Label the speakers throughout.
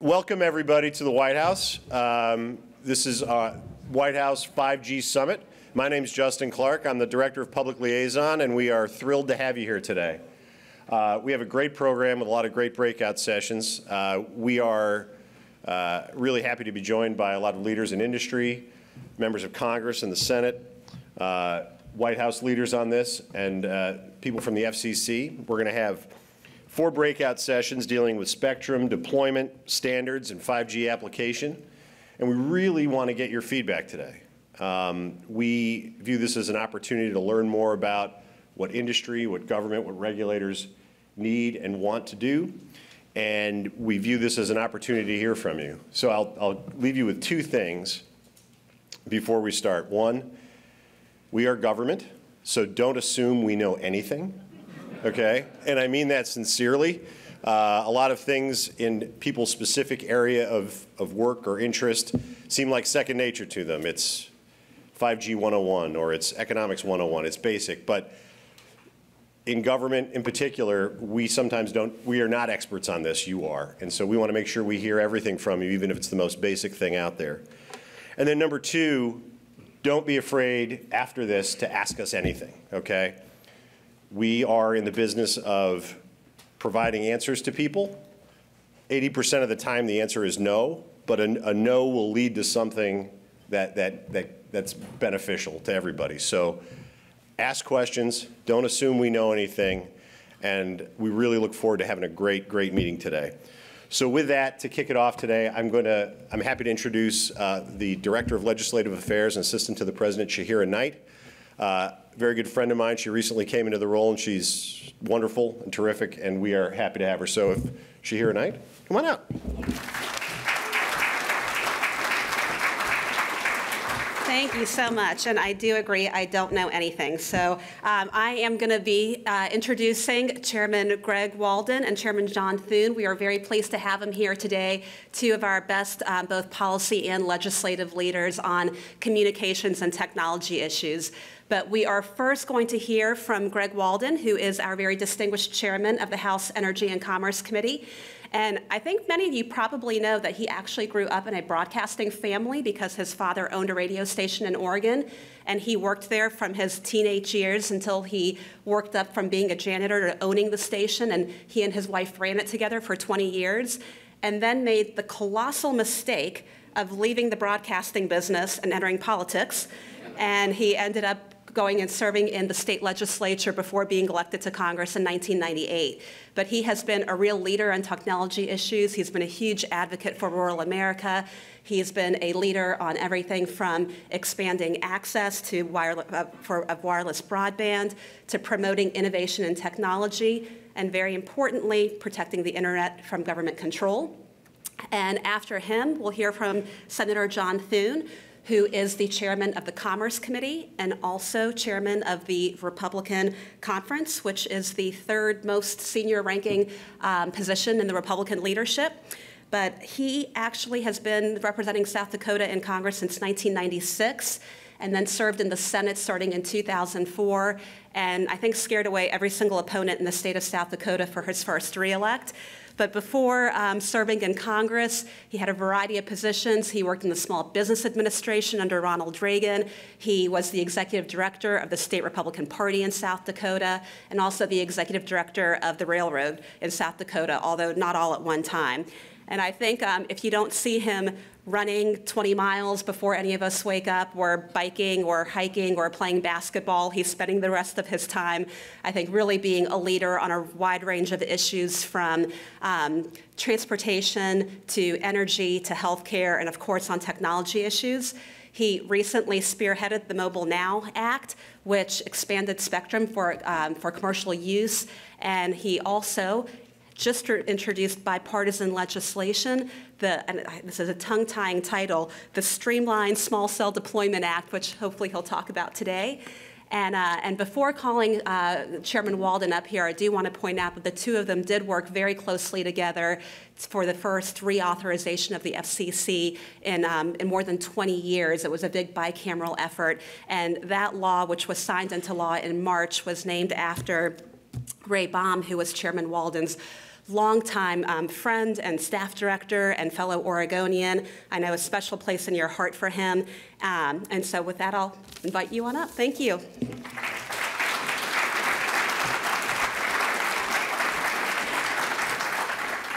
Speaker 1: Welcome, everybody, to the White House. This is White House 5G Summit. My name is Justin Clark. I'm the Director of Public Liaison, and we are thrilled to have you here today. We have a great program with a lot of great breakout sessions. We are really happy to be joined by a lot of leaders in industry, members of Congress and the Senate, White House leaders on this, and people from the FCC. We're going to have 4 breakout sessions dealing with spectrum, deployment, standards, and 5G application. And we really want to get your feedback today. We view this as an opportunity to learn more about what industry, what government, what regulators need and want to do. And we view this as an opportunity to hear from you. So I'll leave you with 2 things before we start. 1, we are government, so don't assume we know anything. Okay, and I mean that sincerely. A lot of things in people's specific area of work or interest seem like second nature to them. It's 5G 101 or it's economics 101. It's basic, but in government in particular, we are not experts on this. You are, and so we want to make sure we hear everything from you, even if it's the most basic thing out there. And then number 2, don't be afraid after this to ask us anything. Okay. We are in the business of providing answers to people. 80% of the time the answer is no, but a no will lead to something that's beneficial to everybody. So ask questions, don't assume we know anything, and we really look forward to having a great meeting today. So with that, to kick it off today, I'm happy to introduce the Director of Legislative Affairs and Assistant to the President, Shahira Knight. Very good friend of mine. She recently came into the role, and she's wonderful and terrific, and we are happy to have her. So if Shahira Knight, come on out.
Speaker 2: Thank you so much, and I do agree, I don't know anything. So I am going to be introducing Chairman Greg Walden and Chairman John Thune. We are very pleased to have them here today, 2 of our best both policy and legislative leaders on communications and technology issues. But we are first going to hear from Greg Walden, who is our very distinguished chairman of the House Energy and Commerce Committee. And I think many of you probably know that he actually grew up in a broadcasting family because his father owned a radio station in Oregon, and he worked there from his teenage years until he worked up from being a janitor to owning the station, and he and his wife ran it together for 20 years, and then made the colossal mistake of leaving the broadcasting business and entering politics, and he ended up going and serving in the state legislature before being elected to Congress in 1998. But he has been a real leader on technology issues. He's been a huge advocate for rural America. He's been a leader on everything from expanding access to wireless broadband to promoting innovation in technology, and very importantly, protecting the internet from government control. And after him, we'll hear from Senator John Thune, who is the chairman of the Commerce Committee and also chairman of the Republican Conference, which is the 3rd most senior ranking position in the Republican leadership. But he actually has been representing South Dakota in Congress since 1996, and then served in the Senate starting in 2004, and I think scared away every single opponent in the state of South Dakota for his first reelect. But before serving in Congress, he had a variety of positions. He worked in the Small Business Administration under Ronald Reagan. He was the executive director of the state Republican Party in South Dakota, and also the executive director of the railroad in South Dakota, although not all at one time. And I think if you don't see him running 20 miles before any of us wake up, or biking or hiking or playing basketball, he's spending the rest of his time, I think, really being a leader on a wide range of issues from transportation to energy to healthcare, and of course on technology issues. He recently spearheaded the Mobile Now Act, which expanded spectrum for commercial use, and he also just introduced bipartisan legislation, and this is a tongue-tying title, the Streamlined Small Cell Deployment Act, which hopefully he'll talk about today. And before calling Chairman Walden up here, I do want to point out that the 2 of them did work very closely together for the first reauthorization of the FCC in more than 20 years. It was a big bicameral effort, and that law, which was signed into law in March, was named after Ray Baum, who was Chairman Walden's longtime friend and staff director and fellow Oregonian. I know a special place in your heart for him. And so with that, I'll invite you on up. Thank you.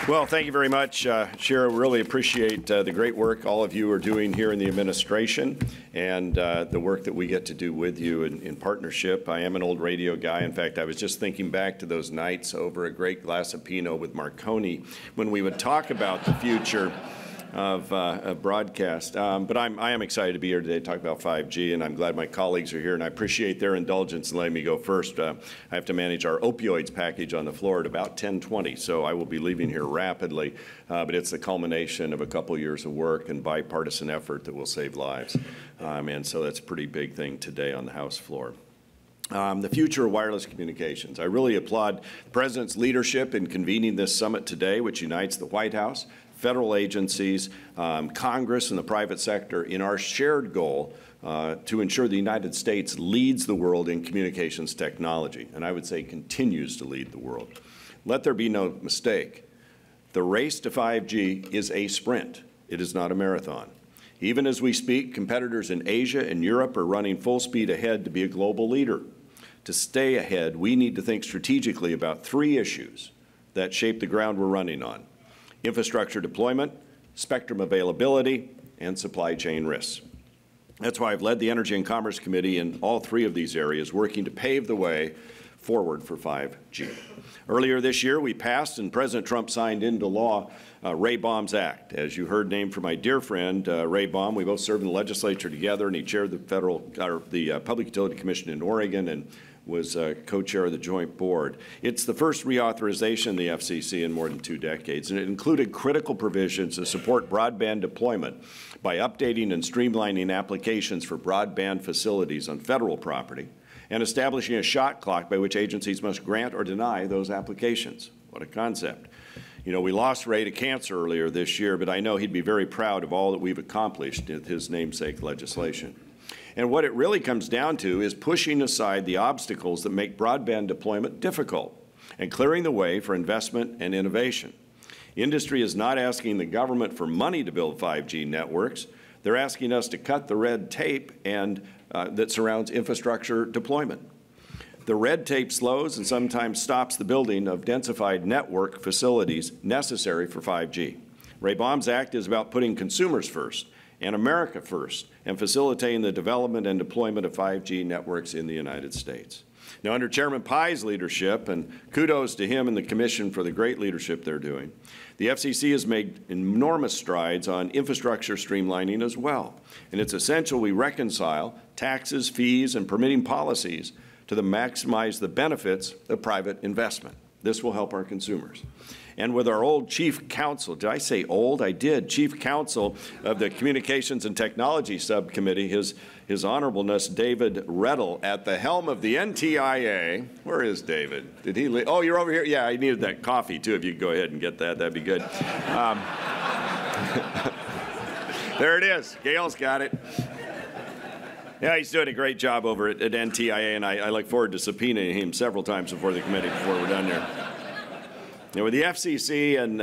Speaker 3: Well, thank you very much, Shira. Really appreciate the great work all of you are doing here in the administration and the work that we get to do with you in partnership. I am an old radio guy. In fact, I was just thinking back to those nights over a great glass of Pinot with Marconi when we would talk about the future of broadcast. But I am excited to be here today to talk about 5G, and I'm glad my colleagues are here, and I appreciate their indulgence in letting me go first. I have to manage our opioids package on the floor at about 10:20, so I will be leaving here rapidly, but it's the culmination of a couple years of work and bipartisan effort that will save lives, and so that's a pretty big thing today on the House floor. The future of wireless communications. I really applaud the President's leadership in convening this summit today, which unites the White House, federal agencies, Congress, and the private sector in our shared goal to ensure the United States leads the world in communications technology, and I would say continues to lead the world. Let there be no mistake. The race to 5G is a sprint. It is not a marathon. Even as we speak, competitors in Asia and Europe are running full speed ahead to be a global leader. To stay ahead, we need to think strategically about three issues that shape the ground we're running on: infrastructure deployment, spectrum availability, and supply chain risks. That's why I've led the Energy and Commerce Committee in all three of these areas, working to pave the way forward for 5G. Earlier this year, we passed and President Trump signed into law Ray Baum's Act. As you heard, named for my dear friend Ray Baum. We both served in the legislature together, and he chaired the Public Utility Commission in Oregon and was co-chair of the Joint Board. It's the first reauthorization in the FCC in more than 2 decades, and it included critical provisions to support broadband deployment by updating and streamlining applications for broadband facilities on federal property and establishing a shot clock by which agencies must grant or deny those applications. What a concept. You know, we lost Ray to cancer earlier this year, but I know he'd be very proud of all that we've accomplished with his namesake legislation. And what it really comes down to is pushing aside the obstacles that make broadband deployment difficult and clearing the way for investment and innovation. Industry is not asking the government for money to build 5G networks. They're asking us to cut the red tape and that surrounds infrastructure deployment. The red tape slows and sometimes stops the building of densified network facilities necessary for 5G. Ray Baum's Act is about putting consumers first and America first and facilitating the development and deployment of 5G networks in the United States. Now, under Chairman Pai's leadership, and kudos to him and the Commission for the great leadership they're doing, the FCC has made enormous strides on infrastructure streamlining as well. And it's essential we reconcile taxes, fees, and permitting policies to maximize the benefits of private investment. This will help our consumers. And with our old chief counsel, did I say old? I did. Chief counsel of the Communications and Technology Subcommittee, His Honorableness David Rettel, at the helm of the NTIA. Where is David? Did he leave? Oh, you're over here? Yeah, I needed that coffee, too. If you could go ahead and get that, that'd be good. There it is. Gail's got it. Yeah, he's doing a great job over at NTIA, and I look forward to subpoenaing him several times before the committee before we're done there. Now, with the FCC and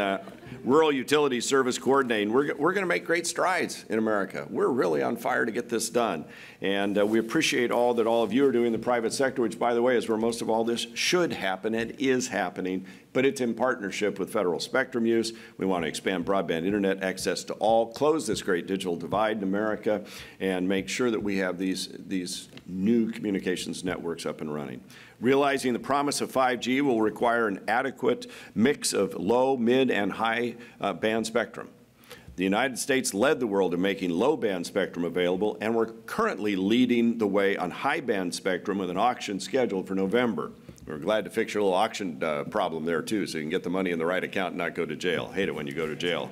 Speaker 3: Rural Utilities Service coordinating, we're going to make great strides in America. We're really on fire to get this done. And we appreciate all that all of you are doing in the private sector, which, by the way, is where most of all this should happen and is happening. But it's in partnership with federal spectrum use. We want to expand broadband internet access to all, close this great digital divide in America, and make sure that we have these new communications networks up and running. Realizing the promise of 5G will require an adequate mix of low, mid, and high band spectrum. The United States led the world in making low-band spectrum available, and we're currently leading the way on high-band spectrum with an auction scheduled for November. We're glad to fix your little auction problem there, too, so you can get the money in the right account and not go to jail. Hate it when you go to jail.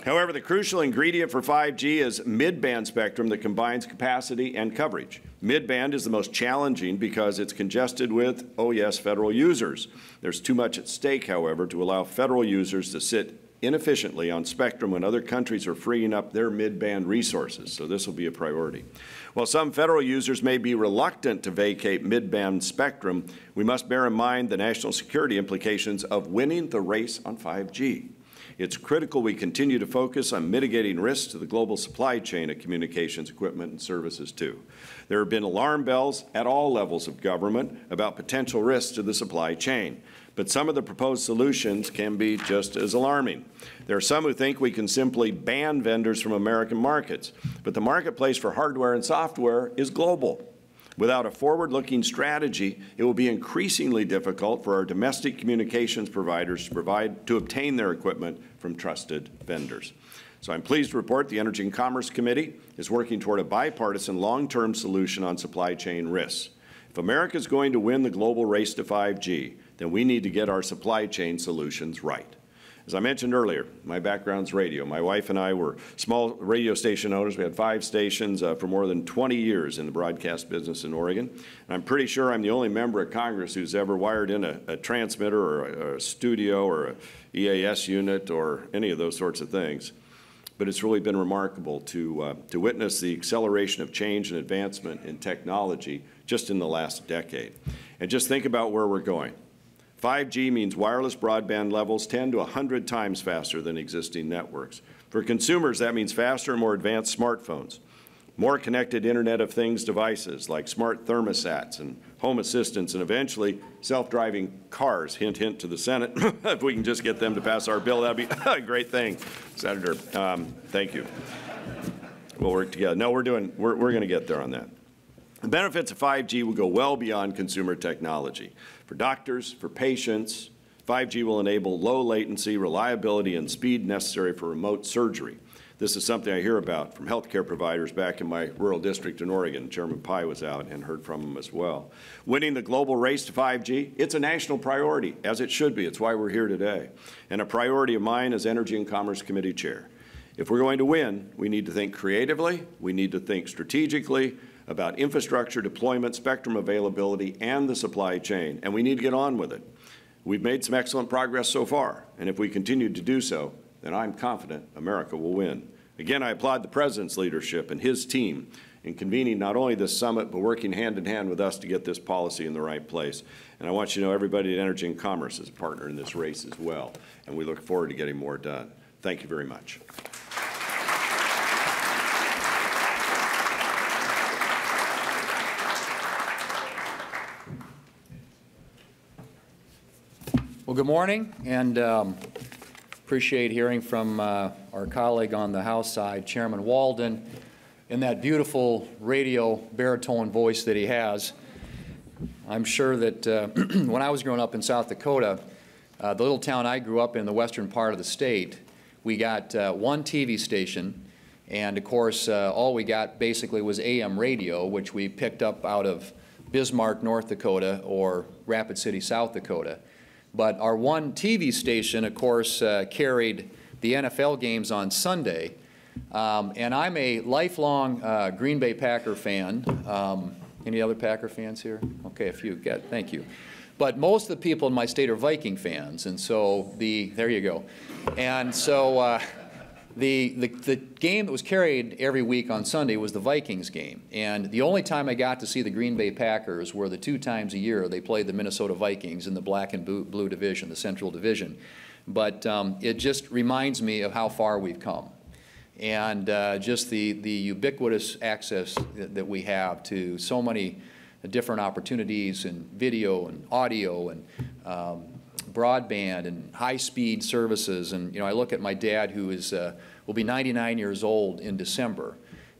Speaker 3: However, the crucial ingredient for 5G is mid-band spectrum that combines capacity and coverage. Mid-band is the most challenging because it's congested with, oh yes, federal users. There's too much at stake, however, to allow federal users to sit inefficiently on spectrum when other countries are freeing up their mid-band resources, so this will be a priority. While some federal users may be reluctant to vacate mid-band spectrum, we must bear in mind the national security implications of winning the race on 5G. It's critical we continue to focus on mitigating risks to the global supply chain of communications equipment and services, too. There have been alarm bells at all levels of government about potential risks to the supply chain, but some of the proposed solutions can be just as alarming. There are some who think we can simply ban vendors from American markets, but the marketplace for hardware and software is global. Without a forward-looking strategy, it will be increasingly difficult for our domestic communications providers to obtain their equipment from trusted vendors. So I'm pleased to report the Energy and Commerce Committee is working toward a bipartisan long-term solution on supply chain risks. If America is going to win the global race to 5G, then we need to get our supply chain solutions right. As I mentioned earlier, my background's radio. My wife and I were small radio station owners. We had 5 stations for more than 20 years in the broadcast business in Oregon. And I'm pretty sure I'm the only member of Congress who's ever wired in a transmitter or a studio or a EAS unit or any of those sorts of things. But it's really been remarkable to witness the acceleration of change and advancement in technology just in the last decade. And just think about where we're going. 5G means wireless broadband levels 10 to 100 times faster than existing networks. For consumers, that means faster and more advanced smartphones, more connected Internet of Things devices like smart thermostats and home assistants, and eventually self-driving cars, hint, hint to the Senate. If we can just get them to pass our bill, that'd be a great thing. Senator, thank you. We'll work together. No, we're going to get there on that. The benefits of 5G will go well beyond consumer technology. For doctors, for patients, 5G will enable low latency, reliability, and speed necessary for remote surgery. This is something I hear about from healthcare providers back in my rural district in Oregon. Chairman Pai was out and heard from him as well. Winning the global race to 5G, it's a national priority, as it should be. It's why we're here today. And a priority of mine as Energy and Commerce Committee Chair. If we're going to win, we need to think creatively, we need to think strategically about infrastructure deployment, spectrum availability, and the supply chain, and we need to get on with it. We've made some excellent progress so far, and if we continue to do so, then I'm confident America will win. Again, I applaud the President's leadership and his team in convening not only this summit, but working hand in hand with us to get this policy in the right place. And I want you to know everybody at Energy and Commerce is a partner in this race as well, and we look forward to getting more done. Thank you very much.
Speaker 4: Well, good morning, and appreciate hearing from our colleague on the House side, Chairman Walden, in that beautiful radio baritone voice that he has. I'm sure that when I was growing up in South Dakota, the little town I grew up in, the western part of the state, we got one TV station, and of course, all we got basically was AM radio, which we picked up out of Bismarck, North Dakota, or Rapid City, South Dakota. But our one TV station, of course, carried the NFL games on Sunday. And I'm a lifelong Green Bay Packer fan. Any other Packer fans here? Okay, a few. Thank you. But most of the people in my state are Viking fans, and so there you go. And so the game that was carried every week on Sunday was the Vikings game. And the only time I got to see the Green Bay Packers were the 2 times a year they played the Minnesota Vikings in the black and blue division, the Central Division. But it just reminds me of how far we've come. And just the ubiquitous access that we have to so many different opportunities in video and audio and broadband and high-speed services. And you know, I look at my dad, who is will be 99 years old in December,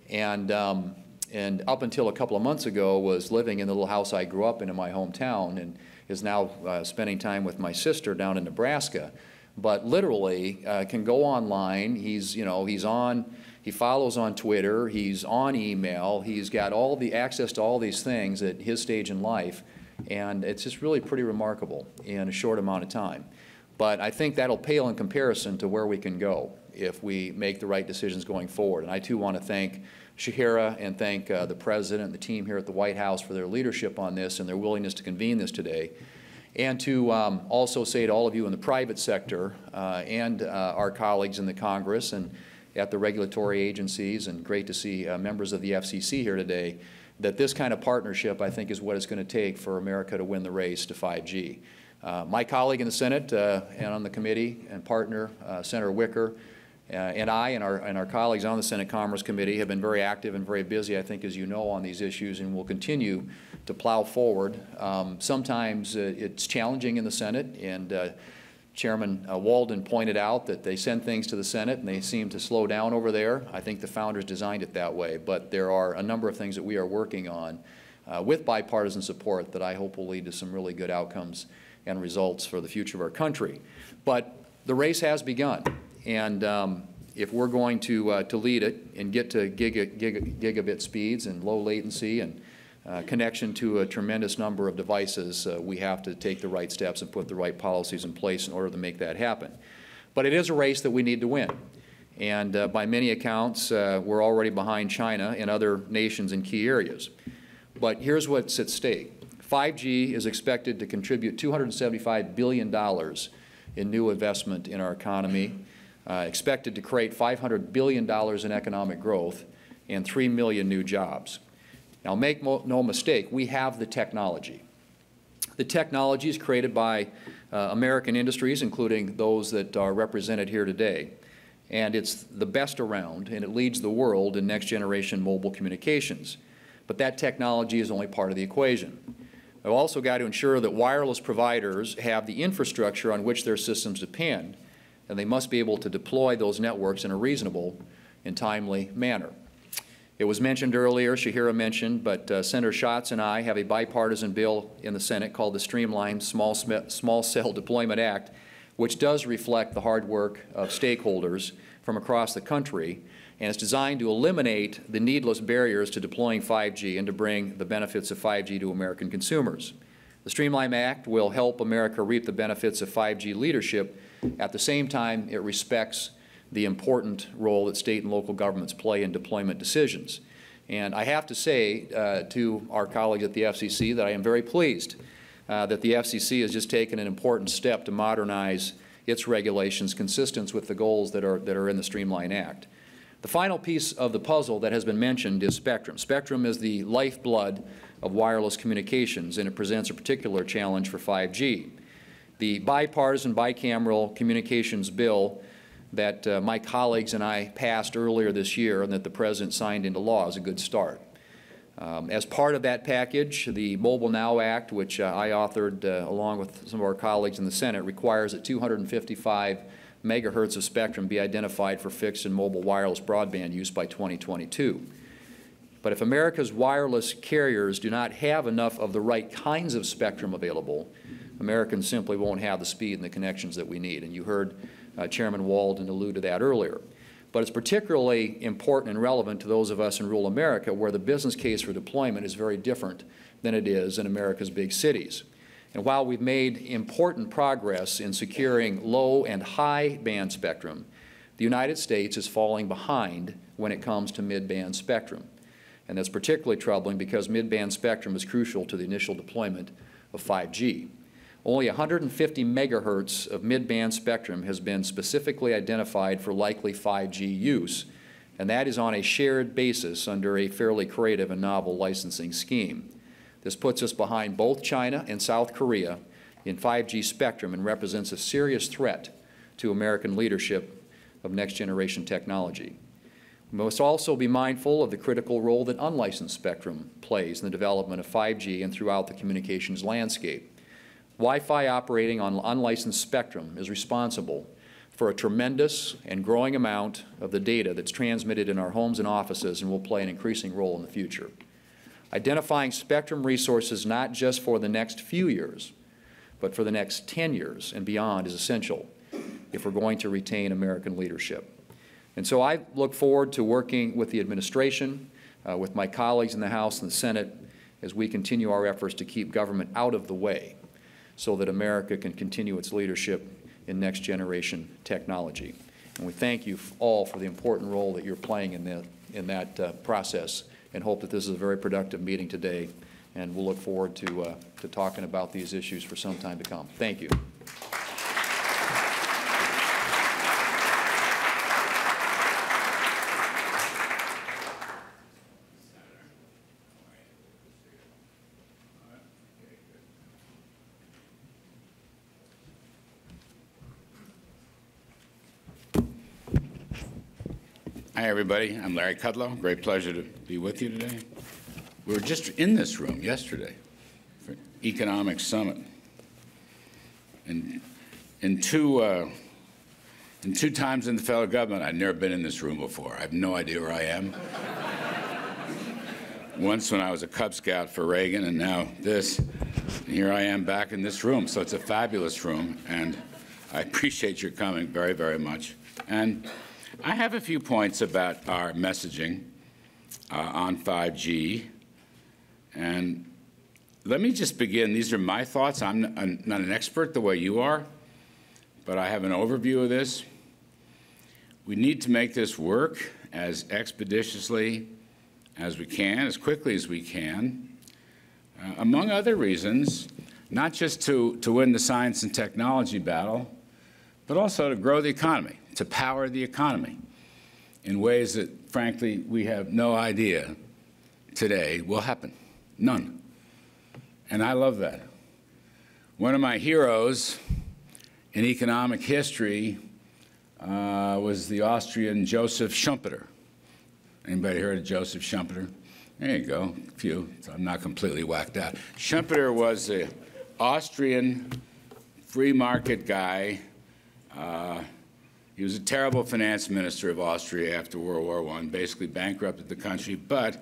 Speaker 4: and up until a couple of months ago was living in the little house I grew up in my hometown, and is now spending time with my sister down in Nebraska. But literally can go online. He follows on Twitter. He's on email. He's got all the access to all these things at his stage in life. And it's just really pretty remarkable in a short amount of time. But I think that'll pale in comparison to where we can go if we make the right decisions going forward. And I too want to thank Shahira and thank the President and the team here at the White House for their leadership on this and their willingness to convene this today. And to also say to all of you in the private sector and our colleagues in the Congress and at the regulatory agencies, and great to see members of the FCC here today, that this kind of partnership, I think, is what it's going to take for America to win the race to 5G. My colleague in the Senate and on the committee and partner, Senator Wicker, and I and our colleagues on the Senate Commerce Committee have been very active and very busy, I think, as you know, on these issues, and will continue to plow forward. Sometimes it's challenging in the Senate, and Chairman Walden pointed out that they send things to the Senate and they seem to slow down over there. I think the founders designed it that way, but there are a number of things that we are working on with bipartisan support that I hope will lead to some really good outcomes and results for the future of our country. But the race has begun, and if we're going to lead it and get to gigabit speeds and low latency and connection to a tremendous number of devices, we have to take the right steps and put the right policies in place in order to make that happen. But it is a race that we need to win. And by many accounts, we're already behind China and other nations in key areas. But here's what's at stake. 5G is expected to contribute $275 billion in new investment in our economy, expected to create $500 billion in economic growth and 3 million new jobs. Now, make no mistake, we have the technology. The technology is created by American industries, including those that are represented here today. And it's the best around, and it leads the world in next-generation mobile communications. But that technology is only part of the equation. We've also got to ensure that wireless providers have the infrastructure on which their systems depend, and they must be able to deploy those networks in a reasonable and timely manner. It was mentioned earlier, Shahira mentioned, but Senator Schatz and I have a bipartisan bill in the Senate called the Streamlined Small Cell Deployment Act, which does reflect the hard work of stakeholders from across the country, and it's designed to eliminate the needless barriers to deploying 5G and to bring the benefits of 5G to American consumers. The Streamlined Act will help America reap the benefits of 5G leadership. At the same time, it respects the important role that state and local governments play in deployment decisions. And I have to say to our colleagues at the FCC that I am very pleased that the FCC has just taken an important step to modernize its regulations consistent with the goals that are in the Streamlined Act. The final piece of the puzzle that has been mentioned is spectrum. Spectrum is the lifeblood of wireless communications, and it presents a particular challenge for 5G. The bipartisan bicameral communications bill that my colleagues and I passed earlier this year and that the President signed into law is a good start. As part of that package, the Mobile Now Act, which I authored along with some of our colleagues in the Senate, requires that 255 megahertz of spectrum be identified for fixed and mobile wireless broadband use by 2022. But if America's wireless carriers do not have enough of the right kinds of spectrum available, Americans simply won't have the speed and the connections that we need. And you heard Chairman Walden allude to that earlier. But it's particularly important and relevant to those of us in rural America where the business case for deployment is very different than it is in America's big cities. And while we've made important progress in securing low and high band spectrum, the United States is falling behind when it comes to mid-band spectrum. And that's particularly troubling because mid-band spectrum is crucial to the initial deployment of 5G. Only 150 megahertz of mid-band spectrum has been specifically identified for likely 5G use, and that is on a shared basis under a fairly creative and novel licensing scheme. This puts us behind both China and South Korea in 5G spectrum and represents a serious threat to American leadership of next-generation technology. We must also be mindful of the critical role that unlicensed spectrum plays in the development of 5G and throughout the communications landscape. Wi-Fi operating on unlicensed spectrum is responsible for a tremendous and growing amount of the data that's transmitted in our homes and offices and will play an increasing role in the future. Identifying spectrum resources not just for the next few years, but for the next 10 years and beyond is essential if we're going to retain American leadership. And so I look forward to working with the administration, with my colleagues in the House and the Senate, as we continue our efforts to keep government out of the way so that America can continue its leadership in next-generation technology. And we thank you all for the important role that you're playing in that process and hope that this is a very productive meeting today and we'll look forward to talking about these issues for some time to come. Thank you.
Speaker 5: Hi, everybody. I'm Larry Kudlow. Great pleasure to be with you today. We were just in this room yesterday for Economic Summit. And in two times in the federal government, I'd never been in this room before. I have no idea where I am. Once when I was a Cub Scout for Reagan, and now this. And here I am back in this room. So it's a fabulous room, and I appreciate your coming very, very much. And I have a few points about our messaging on 5G. And let me just begin. These are my thoughts. I'm not an expert the way you are, but I have an overview of this. We need to make this work as expeditiously as we can, as quickly as we can, among other reasons, not just to win the science and technology battle, but also to grow the economy, to power the economy in ways that, frankly, we have no idea today will happen. None. And I love that. One of my heroes in economic history was the Austrian Joseph Schumpeter. Anybody heard of Joseph Schumpeter? There you go, a few. So I'm not completely whacked out. Schumpeter was an Austrian free market guy. He was a terrible finance minister of Austria after World War I, basically bankrupted the country, but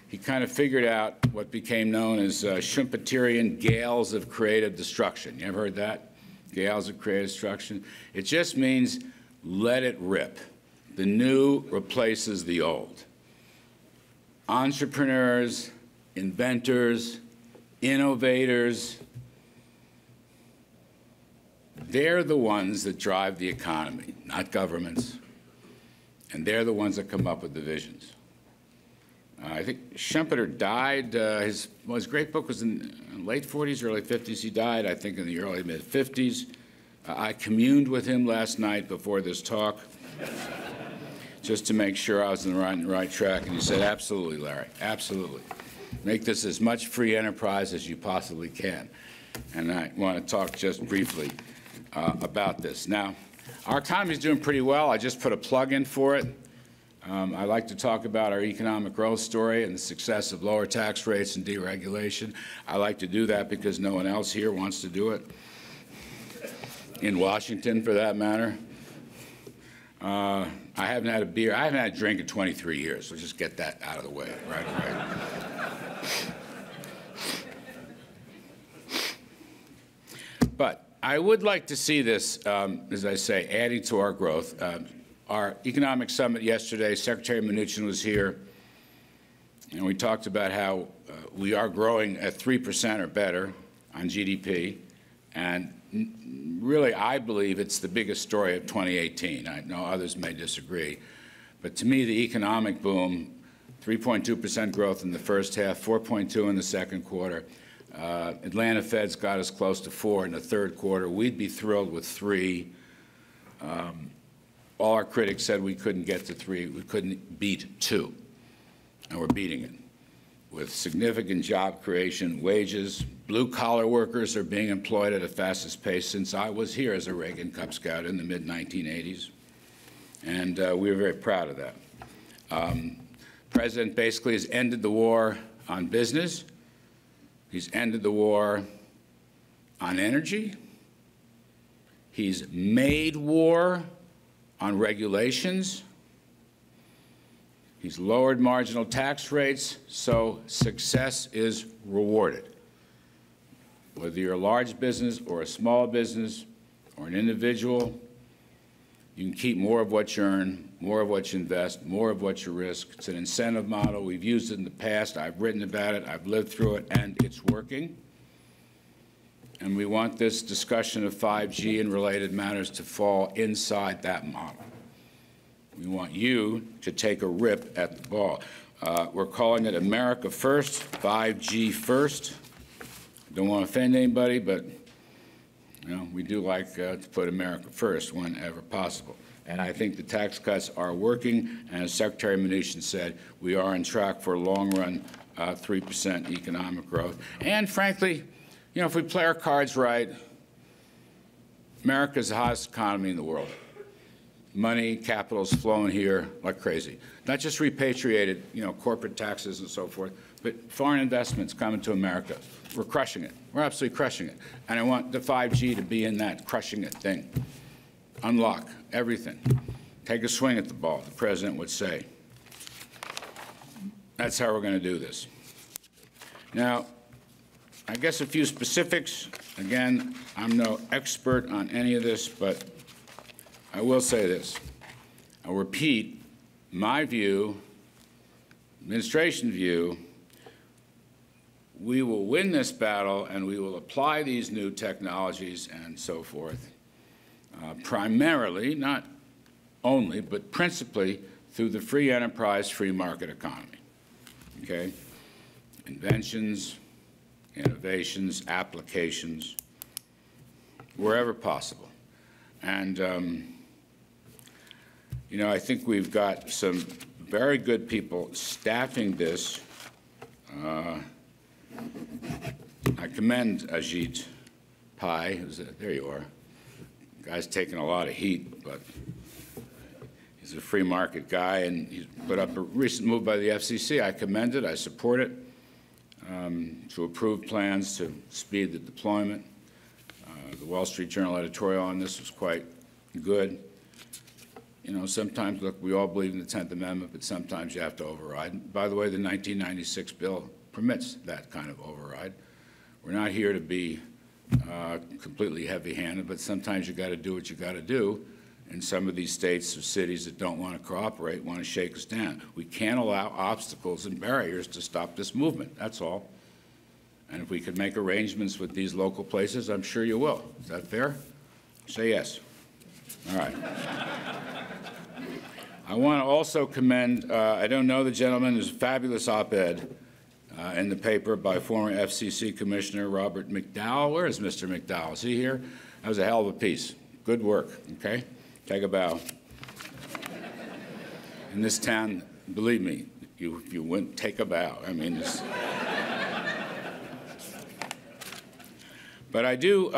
Speaker 5: he kind of figured out what became known as Schumpeterian gales of creative destruction. You ever heard that? Gales of creative destruction? It just means let it rip. The new replaces the old. Entrepreneurs, inventors, innovators, they're the ones that drive the economy, not governments. And they're the ones that come up with the visions. I think Schumpeter died, his great book was in the late 40s, early 50s. He died, I think, in the early mid-50s. I communed with him last night before this talk, just to make sure I was on the right track. And he said, absolutely, Larry, absolutely. Make this as much free enterprise as you possibly can. And I want to talk just briefly about this. Now, our economy is doing pretty well. I just put a plug in for it. I like to talk about our economic growth story and the success of lower tax rates and deregulation. I like to do that because no one else here wants to do it, in Washington for that matter. I haven't had a beer. I haven't had a drink in 23 years, so just get that out of the way right away. But I would like to see this, as I say, adding to our growth. Our economic summit yesterday, Secretary Mnuchin was here, and we talked about how we are growing at 3% or better on GDP, and really, I believe it's the biggest story of 2018. I know others may disagree, but to me, the economic boom, 3.2% growth in the first half, 4.2 in the second quarter. Atlanta Fed's got us close to 4 in the third quarter. We'd be thrilled with 3. All our critics said we couldn't get to 3. We couldn't beat 2, and we're beating it with significant job creation, wages. Blue-collar workers are being employed at the fastest pace since I was here as a Reagan Cub Scout in the mid-1980s, and we were very proud of that. The President basically has ended the war on business. He's ended the war on energy. He's made war on regulations. He's lowered marginal tax rates, so success is rewarded. Whether you're a large business or a small business or an individual, you can keep more of what you earn, more of what you invest, more of what you risk. It's an incentive model. We've used it in the past. I've written about it. I've lived through it, and it's working. And we want this discussion of 5G and related matters to fall inside that model. We want you to take a rip at the ball. We're calling it America First, 5G First. Don't want to offend anybody, but we do like to put America first whenever possible. And I think the tax cuts are working, and as Secretary Mnuchin said, we are on track for a long-run 3% economic growth. And frankly, if we play our cards right, America is the hottest economy in the world. Money, capital is flowing here like crazy. Not just repatriated, corporate taxes and so forth, but foreign investments coming to America. We're crushing it. We're absolutely crushing it. And I want the 5G to be in that crushing it thing. Unlock everything. Take a swing at the ball, the president would say. That's how we're going to do this. Now, I guess a few specifics. Again, I'm no expert on any of this, but I will say this. I'll repeat my view, administration view. We will win this battle, and we will apply these new technologies and so forth, primarily, not only, but principally through the free enterprise, free market economy. Okay? Inventions, innovations, applications, wherever possible. And, I think we've got some very good people staffing this. I commend Ajit Pai. There you are. The guy's taking a lot of heat, but he's a free market guy, and he's put up a recent move by the FCC. I commend it. I support it, to approve plans to speed the deployment. The Wall Street Journal editorial on this was quite good. Sometimes, look, we all believe in the 10th Amendment, but sometimes you have to override. By the way, the 1996 bill permits that kind of override. We're not here to be completely heavy-handed, but sometimes you got to do what you got to do. And some of these states or cities that don't want to cooperate want to shake us down. We can't allow obstacles and barriers to stop this movement. That's all. And if we could make arrangements with these local places, I'm sure you will. Is that fair? Say yes. All right. I want to also commend, I don't know the gentleman, there's a fabulous op-ed in the paper by former FCC Commissioner Robert McDowell. Where is Mr. McDowell? Is he here? That was a hell of a piece. Good work, okay? Take a bow. In this town, believe me, if you wouldn't take a bow. I mean, this. But I do,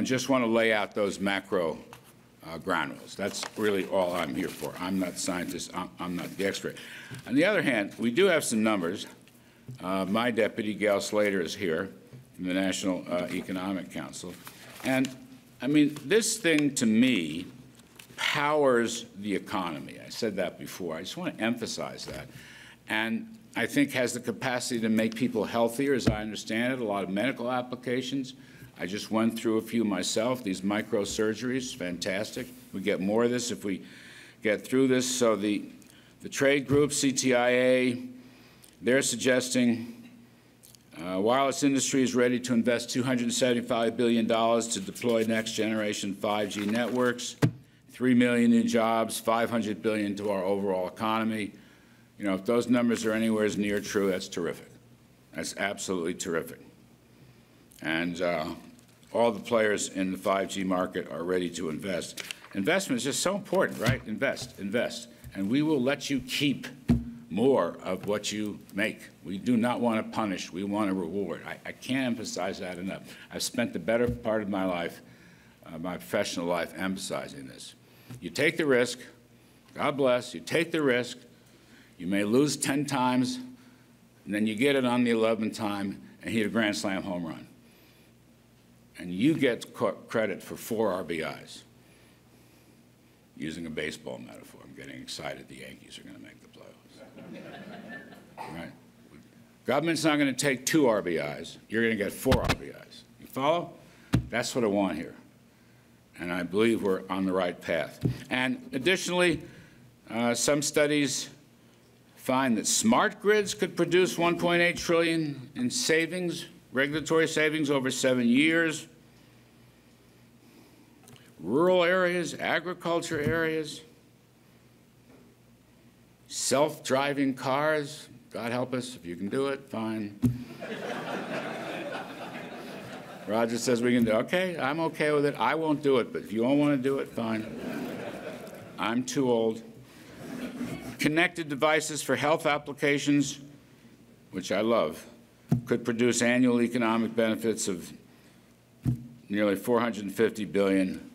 Speaker 5: just want to lay out those macro ground rules. That's really all I'm here for. I'm not the scientist. I'm not the expert. On the other hand, we do have some numbers. My deputy, Gail Slater, is here from the National Economic Council. And, I mean, this thing, to me, powers the economy. I said that before. I just want to emphasize that. And I think has the capacity to make people healthier, as I understand it, a lot of medical applications. I just went through a few myself, these microsurgeries, fantastic. We get more of this if we get through this. So the trade group, CTIA, they're suggesting wireless industry is ready to invest $275 billion to deploy next-generation 5G networks, 3 million new jobs, $500 billion to our overall economy. If those numbers are anywhere near true, that's terrific. That's absolutely terrific. And all the players in the 5G market are ready to invest. Investment is just so important, right? Invest, invest. And we will let you keep more of what you make. We do not want to punish. We want to reward. I can't emphasize that enough. I've spent the better part of my life, my professional life, emphasizing this. You take the risk. God bless. You take the risk. You may lose 10 times, and then you get it on the 11th time and hit a grand slam home run. And you get credit for 4 RBIs. Using a baseball metaphor, I'm getting excited the Yankees are going to make the playoffs. Right? Government's not going to take 2 RBIs. You're going to get 4 RBIs. You follow? That's what I want here. And I believe we're on the right path. And additionally, some studies find that smart grids could produce $1.8 trillion in savings, regulatory savings over 7 years. Rural areas, agriculture areas, Self-driving cars, God help us, if you can do it, fine. Roger says we can do it. Okay, I'm okay with it. I won't do it, but if you all want to do it, fine. I'm too old. Connected devices for health applications, which I love, could produce annual economic benefits of nearly $450 billion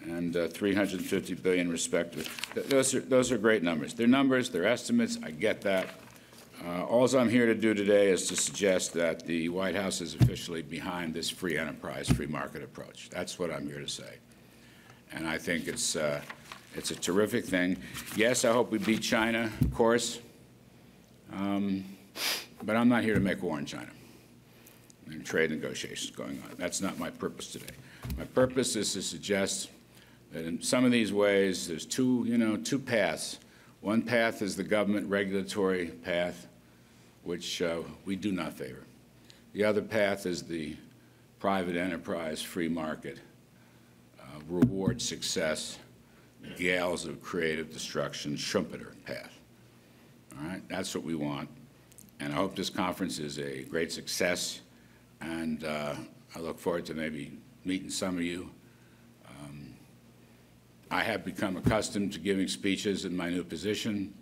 Speaker 5: and $350 billion respectively. Those are great numbers. They're numbers, they're estimates, I get that. All I'm here to do today is to suggest that the White House is officially behind this free enterprise, free market approach. That's what I'm here to say. And I think it's a terrific thing. Yes, I hope we beat China, of course, but I'm not here to make war in China. There are trade negotiations going on. That's not my purpose today. My purpose is to suggest that in some of these ways, there's two paths. One path is the government regulatory path, which we do not favor. The other path is the private enterprise, free market, reward success, gales of creative destruction, Schumpeter path. All right, that's what we want. And I hope this conference is a great success. And I look forward to maybe meeting some of you. I have become accustomed to giving speeches in my new position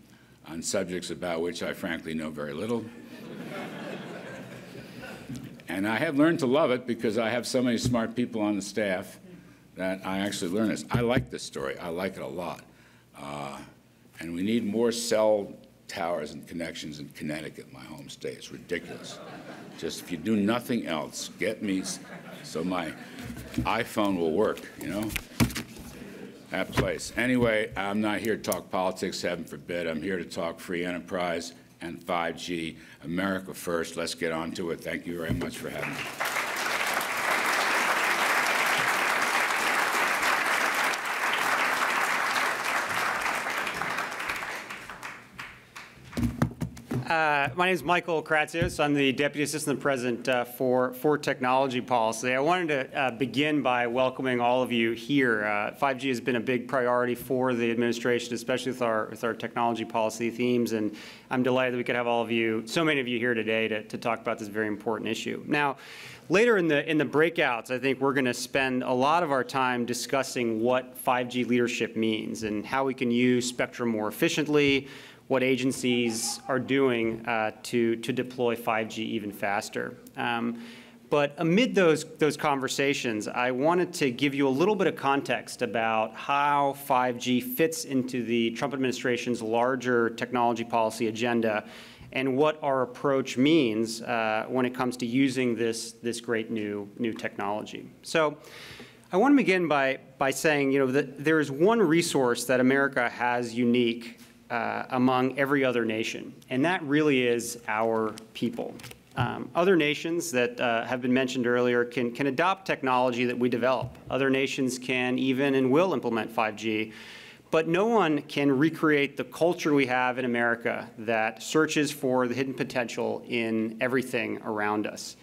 Speaker 5: on subjects about which I frankly know very little. And I have learned to love it because I have so many smart people on the staff that I actually learn this. I like this story. I like it a lot. And we need more cell towers and connections in Connecticut, my home state. It's ridiculous. Just if you do nothing else, get me so my iPhone will work, you know? That place. Anyway, I'm not here to talk politics, heaven forbid. I'm here to talk free enterprise and 5G. America first. Let's get on to it. Thank you very much for having me.
Speaker 6: My name is Michael Kratsios. I'm the Deputy Assistant President for Technology Policy. I wanted to begin by welcoming all of you here. 5G has been a big priority for the administration, especially with our technology policy themes, and I'm delighted that we could have all of you, so many of you here today to talk about this very important issue. Now, later in the breakouts, I think we're going to spend a lot of our time discussing what 5G leadership means and how we can use spectrum more efficiently, what agencies are doing to deploy 5G even faster. But amid those conversations, I wanted to give you a little bit of context about how 5G fits into the Trump administration's larger technology policy agenda and what our approach means when it comes to using this great new technology. So I want to begin by saying, that there is one resource that America has unique among every other nation, and that really is our people. Other nations that have been mentioned earlier can adopt technology that we develop. Other nations can even and will implement 5G, but no one can recreate the culture we have in America that searches for the hidden potential in everything around us.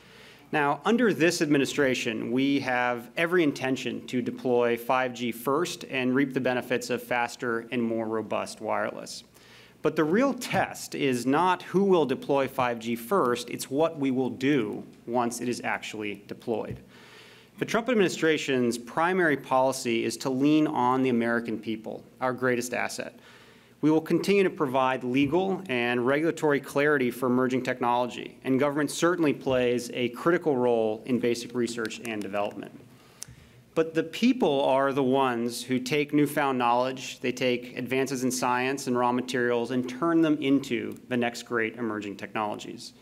Speaker 6: Now, under this administration, we have every intention to deploy 5G first and reap the benefits of faster and more robust wireless. But the real test is not who will deploy 5G first, it's what we will do once it is actually deployed. The Trump administration's primary policy is to lean on the American people, our greatest asset. We will continue to provide legal and regulatory clarity for emerging technology, and government certainly plays a critical role in basic research and development. But the people are the ones who take newfound knowledge, they take advances in science and raw materials and turn them into the next great emerging technologies.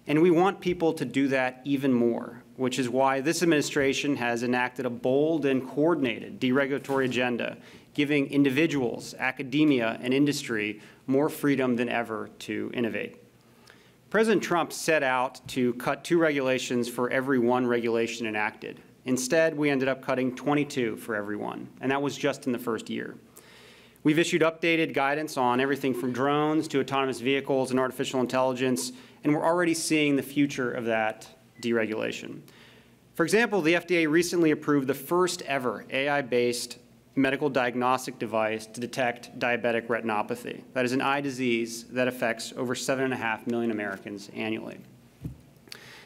Speaker 6: And we want people to do that even more, which is why this administration has enacted a bold and coordinated deregulatory agenda, giving individuals, academia, and industry more freedom than ever to innovate. President Trump set out to cut 2 regulations for every 1 regulation enacted. Instead, we ended up cutting 22 for every 1, and that was just in the first year. We've issued updated guidance on everything from drones to autonomous vehicles and artificial intelligence, and we're already seeing the future of that deregulation. For example, the FDA recently approved the first ever AI-based medical diagnostic device to detect diabetic retinopathy. That is an eye disease that affects over 7.5 million Americans annually.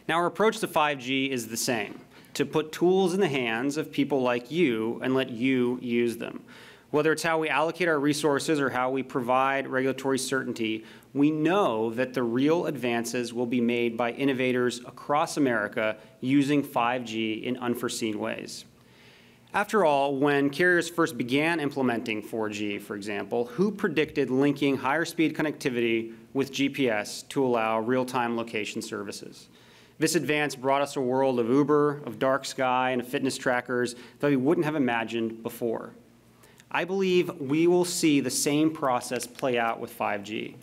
Speaker 6: Now, our approach to 5G is the same, to put tools in the hands of people like you and let you use them. Whether it's how we allocate our resources or how we provide regulatory certainty, we know that the real advances will be made by innovators across America using 5G in unforeseen ways. After all, when carriers first began implementing 4G, for example, who predicted linking higher speed connectivity with GPS to allow real-time location services? This advance brought us a world of Uber, of dark sky, and of fitness trackers that we wouldn't have imagined before. I believe we will see the same process play out with 5G.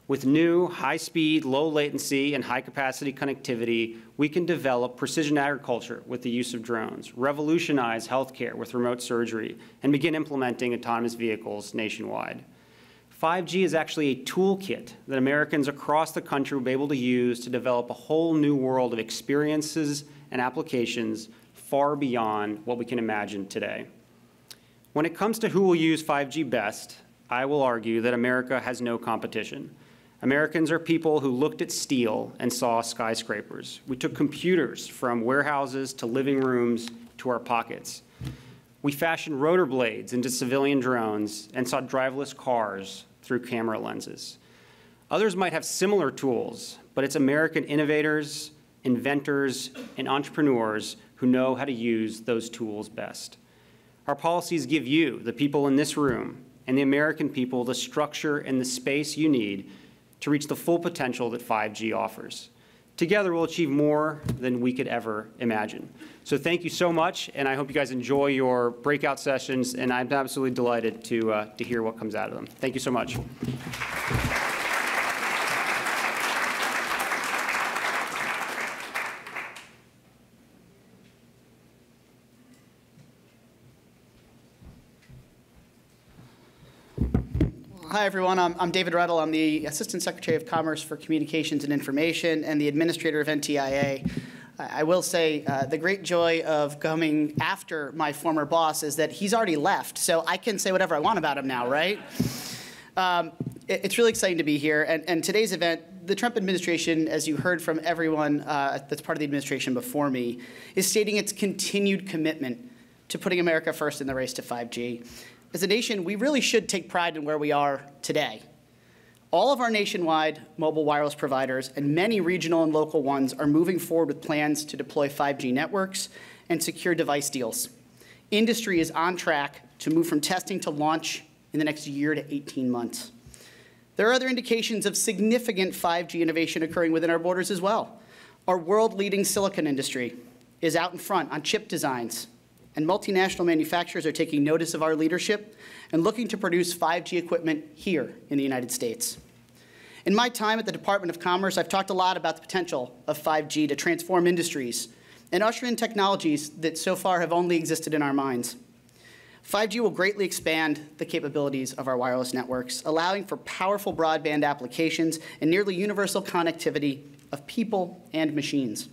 Speaker 6: With new, high-speed, low-latency, and high-capacity connectivity, we can develop precision agriculture with the use of drones, revolutionize healthcare with remote surgery, and begin implementing autonomous vehicles nationwide. 5G is actually a toolkit that Americans across the country will be able to use to develop a whole new world of experiences and applications far beyond what we can imagine today. When it comes to who will use 5G best, I will argue that America has no competition. Americans are people who looked at steel and saw skyscrapers. We took computers from warehouses to living rooms to our pockets. We fashioned rotor blades into civilian drones and saw driverless cars through camera lenses. Others might have similar tools, but it's American innovators, inventors, and entrepreneurs who know how to use those tools best. Our policies give you, the people in this room, and the American people the structure and the space you need to reach the full potential that 5G offers. Together, we'll achieve more than we could ever imagine. So thank you so much, and I hope you guys enjoy your breakout sessions, and I'm absolutely delighted to hear what comes out of them. Thank you so much.
Speaker 7: Hi, everyone. I'm David Ruddle. I'm the Assistant Secretary of Commerce for Communications and Information and the Administrator of NTIA. I will say the great joy of coming after my former boss is that he's already left, so I can say whatever I want about him now, right? It's really exciting to be here. And today's event, the Trump administration, as you heard from everyone that's part of the administration before me, is stating its continued commitment to putting America first in the race to 5G. As a nation, we really should take pride in where we are today. All of our nationwide mobile wireless providers and many regional and local ones are moving forward with plans to deploy 5G networks and secure device deals. Industry is on track to move from testing to launch in the next year to 18 months. There are other indications of significant 5G innovation occurring within our borders as well. Our world-leading silicon industry is out in front on chip designs, and multinational manufacturers are taking notice of our leadership and looking to produce 5G equipment here in the United States. In my time at the Department of Commerce, I've talked a lot about the potential of 5G to transform industries and usher in technologies that so far have only existed in our minds. 5G will greatly expand the capabilities of our wireless networks, allowing for powerful broadband applications and nearly universal connectivity of people and machines.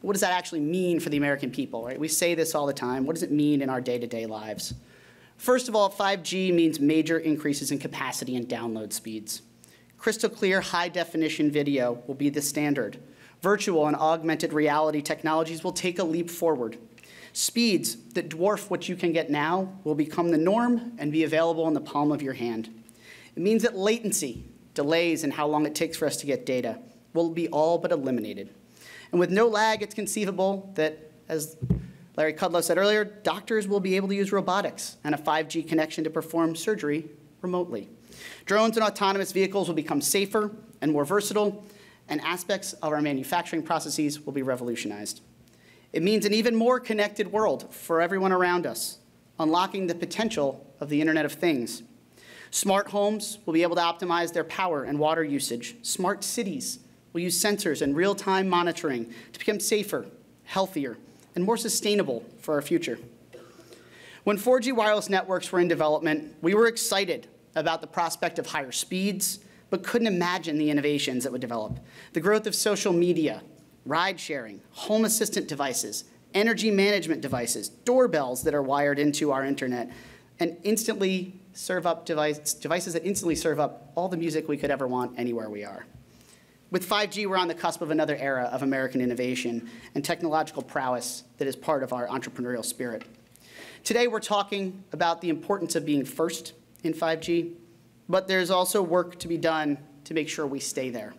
Speaker 7: What does that actually mean for the American people, right? We say this all the time. What does it mean in our day-to-day lives? First of all, 5G means major increases in capacity and download speeds. Crystal clear, high-definition video will be the standard. Virtual and augmented reality technologies will take a leap forward. Speeds that dwarf what you can get now will become the norm and be available in the palm of your hand. It means that latency, delays, and how long it takes for us to get data will be all but eliminated. And with no lag, it's conceivable that, as Larry Kudlow said earlier, doctors will be able to use robotics and a 5G connection to perform surgery remotely. Drones and autonomous vehicles will become safer and more versatile, and aspects of our manufacturing processes will be revolutionized. It means an even more connected world for everyone around us, unlocking the potential of the Internet of Things. Smart homes will be able to optimize their power and water usage. Smart cities will use sensors and real-time monitoring to become safer, healthier, and more sustainable for our future. When 4G wireless networks were in development, we were excited about the prospect of higher speeds, but couldn't imagine the innovations that would develop. The growth of social media, ride-sharing, home assistant devices, energy management devices, doorbells that are wired into our internet. and instantly serve up devices that instantly serve up all the music we could ever want anywhere we are. With 5G, we're on the cusp of another era of American innovation and technological prowess that is part of our entrepreneurial spirit. Today, we're talking about the importance of being first in 5G, but there's also work to be done to make sure we stay there.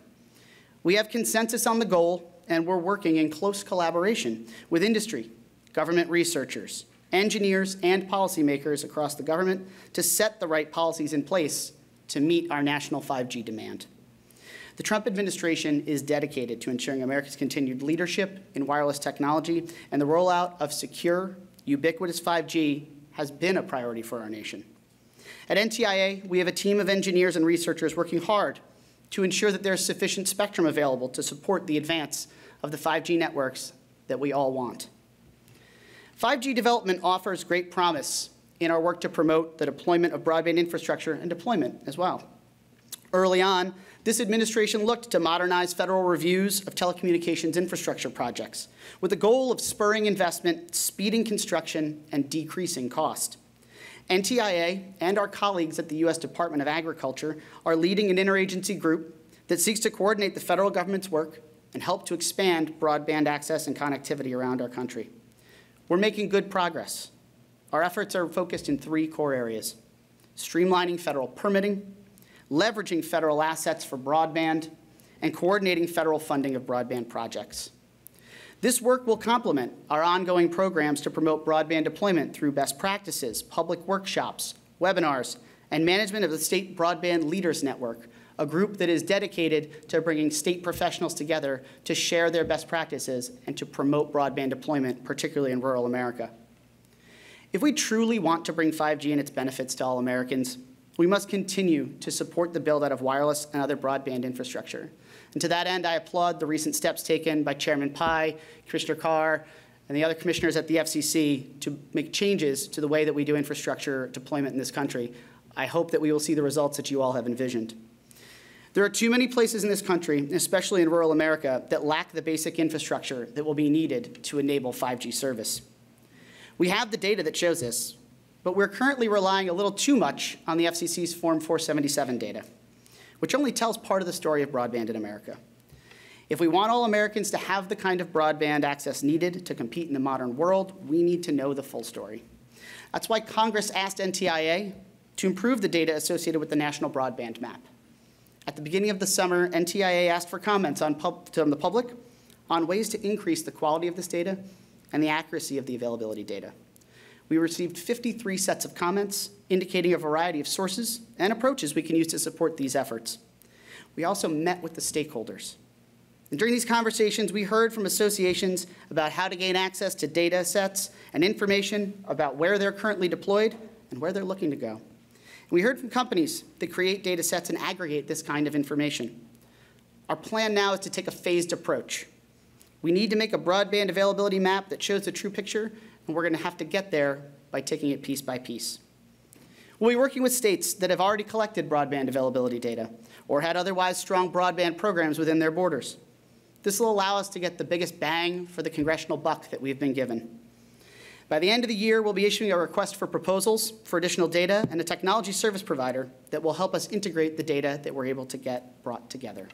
Speaker 7: We have consensus on the goal, and we're working in close collaboration with industry, government researchers, engineers, and policymakers across the government to set the right policies in place to meet our national 5G demand. The Trump administration is dedicated to ensuring America's continued leadership in wireless technology, and the rollout of secure, ubiquitous 5G has been a priority for our nation. At NTIA, we have a team of engineers and researchers working hard to ensure that there's sufficient spectrum available to support the advance of the 5G networks that we all want. 5G development offers great promise in our work to promote the deployment of broadband infrastructure and deployment as well. Early on, this administration looked to modernize federal reviews of telecommunications infrastructure projects with the goal of spurring investment, speeding construction, and decreasing cost. NTIA and our colleagues at the U.S. Department of Agriculture are leading an interagency group that seeks to coordinate the federal government's work and help to expand broadband access and connectivity around our country. We're making good progress. Our efforts are focused in 3 core areas: streamlining federal permitting, leveraging federal assets for broadband, and coordinating federal funding of broadband projects. This work will complement our ongoing programs to promote broadband deployment through best practices, public workshops, webinars, and management of the State Broadband Leaders Network, a group that is dedicated to bringing state professionals together to share their best practices and to promote broadband deployment, particularly in rural America. If we truly want to bring 5G and its benefits to all Americans, we must continue to support the build-out of wireless and other broadband infrastructure. And to that end, I applaud the recent steps taken by Chairman Pai, Commissioner Carr, and the other commissioners at the FCC to make changes to the way that we do infrastructure deployment in this country. I hope that we will see the results that you all have envisioned. There are too many places in this country, especially in rural America, that lack the basic infrastructure that will be needed to enable 5G service. We have the data that shows this, but we're currently relying a little too much on the FCC's Form 477 data, which only tells part of the story of broadband in America. If we want all Americans to have the kind of broadband access needed to compete in the modern world, we need to know the full story. That's why Congress asked NTIA to improve the data associated with the National Broadband Map. At the beginning of the summer, NTIA asked for comments from the public on ways to increase the quality of this data and the accuracy of the availability data. We received 53 sets of comments indicating a variety of sources and approaches we can use to support these efforts. We also met with the stakeholders. And during these conversations, we heard from associations about how to gain access to data sets and information about where they're currently deployed and where they're looking to go. And we heard from companies that create data sets and aggregate this kind of information. Our plan now is to take a phased approach. We need to make a broadband availability map that shows the true picture, and we're going to have to get there by taking it piece by piece. We'll be working with states that have already collected broadband availability data or had otherwise strong broadband programs within their borders. This will allow us to get the biggest bang for the congressional buck that we've been given. By the end of the year, we'll be issuing a request for proposals for additional data and a technology service provider that will help us integrate the data that we're able to get brought together.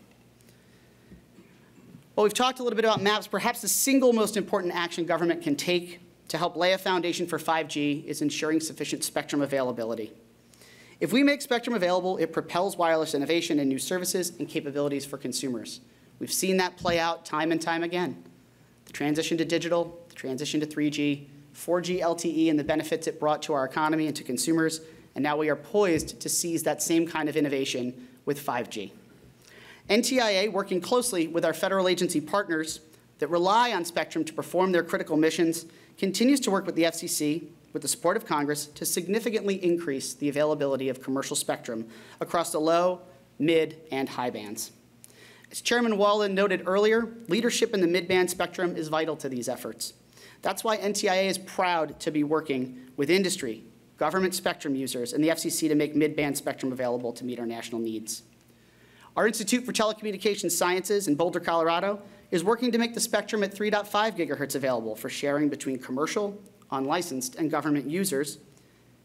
Speaker 7: Well, we've talked a little bit about maps. Perhaps the single most important action government can take to help lay a foundation for 5G is ensuring sufficient spectrum availability. If we make spectrum available, it propels wireless innovation and new services and capabilities for consumers. We've seen that play out time and time again. The transition to digital, the transition to 3G, 4G LTE and the benefits it brought to our economy and to consumers, and now we are poised to seize that same kind of innovation with 5G. NTIA, working closely with our federal agency partners that rely on spectrum to perform their critical missions, continues to work with the FCC, with the support of Congress, to significantly increase the availability of commercial spectrum across the low, mid, and high bands. As Chairman Walden noted earlier, leadership in the mid-band spectrum is vital to these efforts. That's why NTIA is proud to be working with industry, government spectrum users, and the FCC to make mid-band spectrum available to meet our national needs. Our Institute for Telecommunications Sciences in Boulder, Colorado, is working to make the spectrum at 3.5 gigahertz available for sharing between commercial, unlicensed, and government users.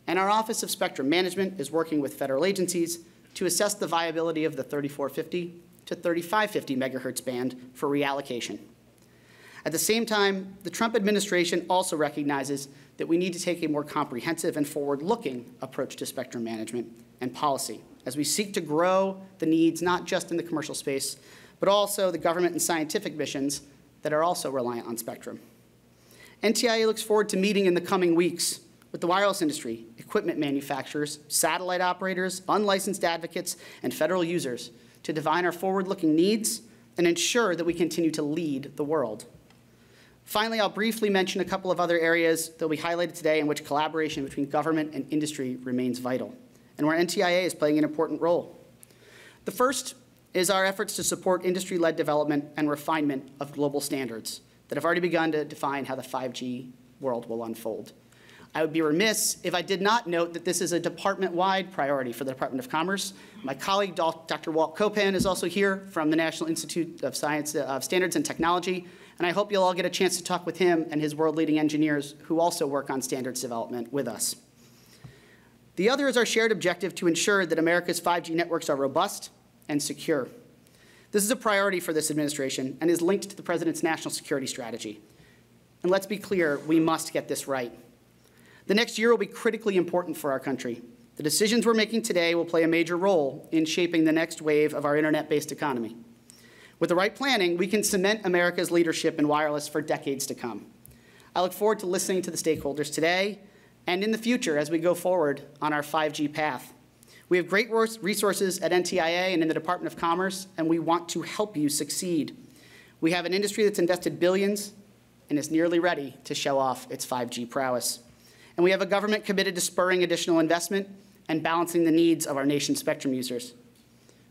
Speaker 7: And our Office of Spectrum Management is working with federal agencies to assess the viability of the 3450 to 3550 megahertz band for reallocation. At the same time, the Trump administration also recognizes that we need to take a more comprehensive and forward-looking approach to spectrum management and policy as we seek to grow the needs not just in the commercial space, but also the government and scientific missions that are also reliant on spectrum. NTIA looks forward to meeting in the coming weeks with the wireless industry, equipment manufacturers, satellite operators, unlicensed advocates, and federal users to define our forward-looking needs and ensure that we continue to lead the world. Finally, I'll briefly mention a couple of other areas that we highlighted today in which collaboration between government and industry remains vital, and where NTIA is playing an important role. The first is our efforts to support industry-led development and refinement of global standards that have already begun to define how the 5G world will unfold. I would be remiss if I did not note that this is a department-wide priority for the Department of Commerce. My colleague, Dr. Walt Kopan, is also here from the National Institute of Standards and Technology, and I hope you'll all get a chance to talk with him and his world-leading engineers who also work on standards development with us. The other is our shared objective to ensure that America's 5G networks are robust and secure. This is a priority for this administration and is linked to the President's national security strategy. And let's be clear, we must get this right. The next year will be critically important for our country. The decisions we're making today will play a major role in shaping the next wave of our internet-based economy. With the right planning, we can cement America's leadership in wireless for decades to come. I look forward to listening to the stakeholders today and in the future as we go forward on our 5G path. We have great resources at NTIA and in the Department of Commerce, and we want to help you succeed. We have an industry that's invested billions and is nearly ready to show off its 5G prowess. And we have a government committed to spurring additional investment and balancing the needs of our nation's spectrum users.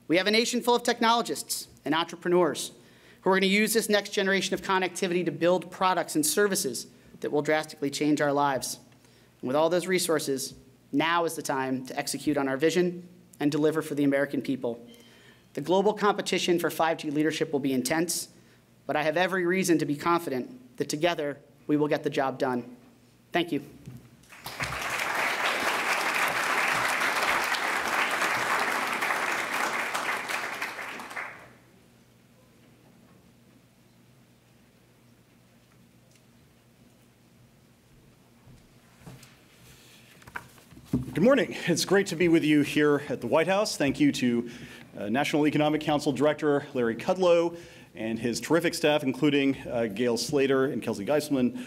Speaker 7: We have a nation full of technologists and entrepreneurs who are going to use this next generation of connectivity to build products and services that will drastically change our lives. And with all those resources, now is the time to execute on our vision and deliver for the American people. The global competition for 5G leadership will be intense, but I have every reason to be confident that together we will get the job done. Thank you.
Speaker 8: Good morning. It's great to be with you here at the White House. Thank you to National Economic Council Director Larry Kudlow and his terrific staff, including Gail Slater and Kelsey Geisman,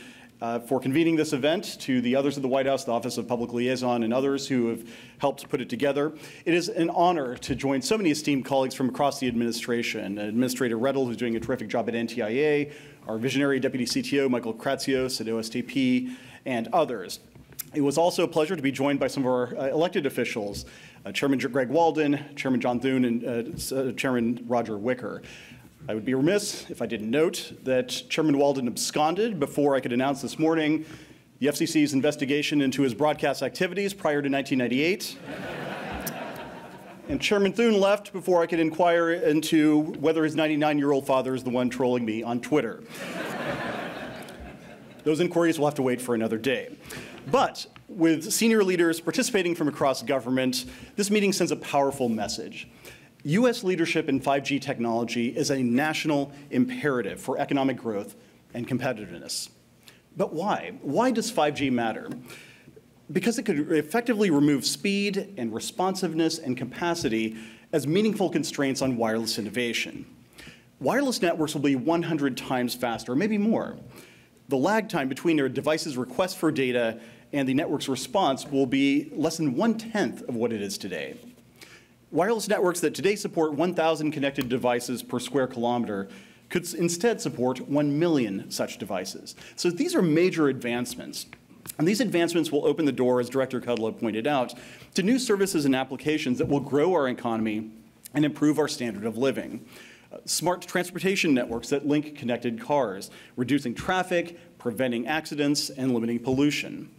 Speaker 8: for convening this event, to the others at the White House, the Office of Public Liaison, and others who have helped put it together. It is an honor to join so many esteemed colleagues from across the administration. Administrator Rettel, who's doing a terrific job at NTIA, our visionary Deputy CTO, Michael Kratsios at OSTP, and others. It was also a pleasure to be joined by some of our elected officials, Chairman Greg Walden, Chairman John Thune, and Chairman Roger Wicker. I would be remiss if I didn't note that Chairman Walden absconded before I could announce this morning the FCC's investigation into his broadcast activities prior to 1998. And Chairman Thune left before I could inquire into whether his 99-year-old father is the one trolling me on Twitter. Those inquiries will have to wait for another day. But with senior leaders participating from across government, this meeting sends a powerful message. U.S. leadership in 5G technology is a national imperative for economic growth and competitiveness. But why? Why does 5G matter? Because it could effectively remove speed and responsiveness and capacity as meaningful constraints on wireless innovation. Wireless networks will be 100 times faster, maybe more. The lag time between a device's request for data and the network's response will be less than 1/10 of what it is today. Wireless networks that today support 1,000 connected devices per square kilometer could instead support 1 million such devices. So these are major advancements. And these advancements will open the door, as Director Kudlow pointed out, to new services and applications that will grow our economy and improve our standard of living. Smart transportation networks that link connected cars, reducing traffic, preventing accidents, and limiting pollution.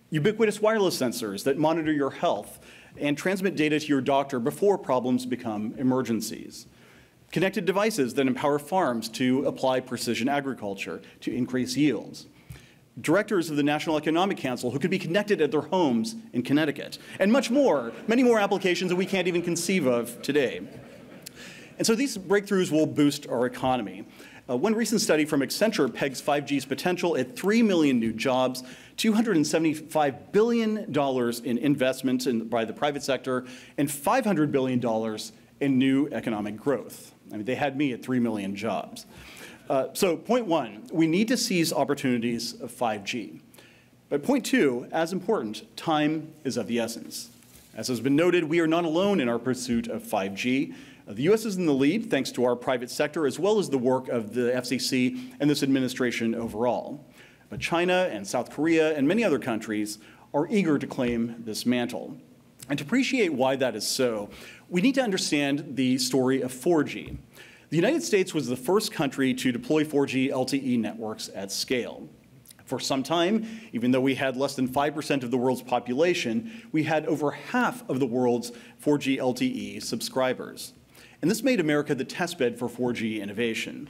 Speaker 8: Ubiquitous wireless sensors that monitor your health and transmit data to your doctor before problems become emergencies. Connected devices that empower farms to apply precision agriculture to increase yields. directors of the National Economic Council who could be connected at their homes in Connecticut, and much more, many more applications that we can't even conceive of today. And so these breakthroughs will boost our economy. One recent study from Accenture pegs 5G's potential at 3 million new jobs, $275 billion in investments by the private sector, and $500 billion in new economic growth. I mean, they had me at 3 million jobs. So point one, we need to seize opportunities of 5G. But point two, as important, time is of the essence. As has been noted, we are not alone in our pursuit of 5G. The U.S. is in the lead thanks to our private sector as well as the work of the FCC and this administration overall. But China and South Korea and many other countries are eager to claim this mantle. And to appreciate why that is so, we need to understand the story of 4G. The United States was the first country to deploy 4G LTE networks at scale. For some time, even though we had less than 5% of the world's population, we had over half of the world's 4G LTE subscribers. And this made America the testbed for 4G innovation.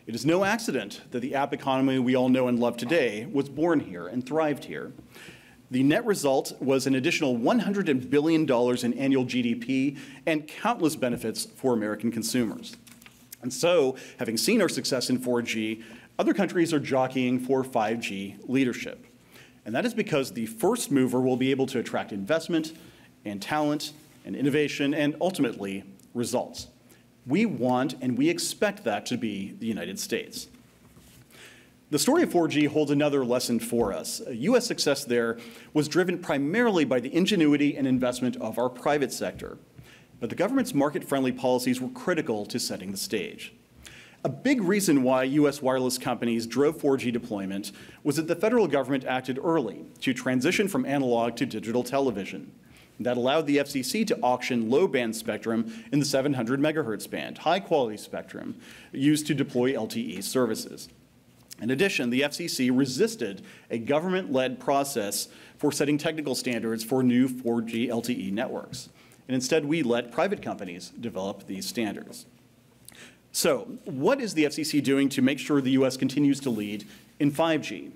Speaker 8: It is no accident that the app economy we all know and love today was born here and thrived here. The net result was an additional $100 billion in annual GDP and countless benefits for American consumers. And so, having seen our success in 4G, other countries are jockeying for 5G leadership. And that is because the first mover will be able to attract investment and talent and innovation and ultimately results. We want and we expect that to be the United States. The story of 4G holds another lesson for us. U.S. success there was driven primarily by the ingenuity and investment of our private sector. But the government's market-friendly policies were critical to setting the stage. A big reason why U.S. wireless companies drove 4G deployment was that the federal government acted early to transition from analog to digital television. That allowed the FCC to auction low-band spectrum in the 700 megahertz band, high-quality spectrum used to deploy LTE services. In addition, the FCC resisted a government-led process for setting technical standards for new 4G LTE networks. And instead, we let private companies develop these standards. So, what is the FCC doing to make sure the U.S. continues to lead in 5G?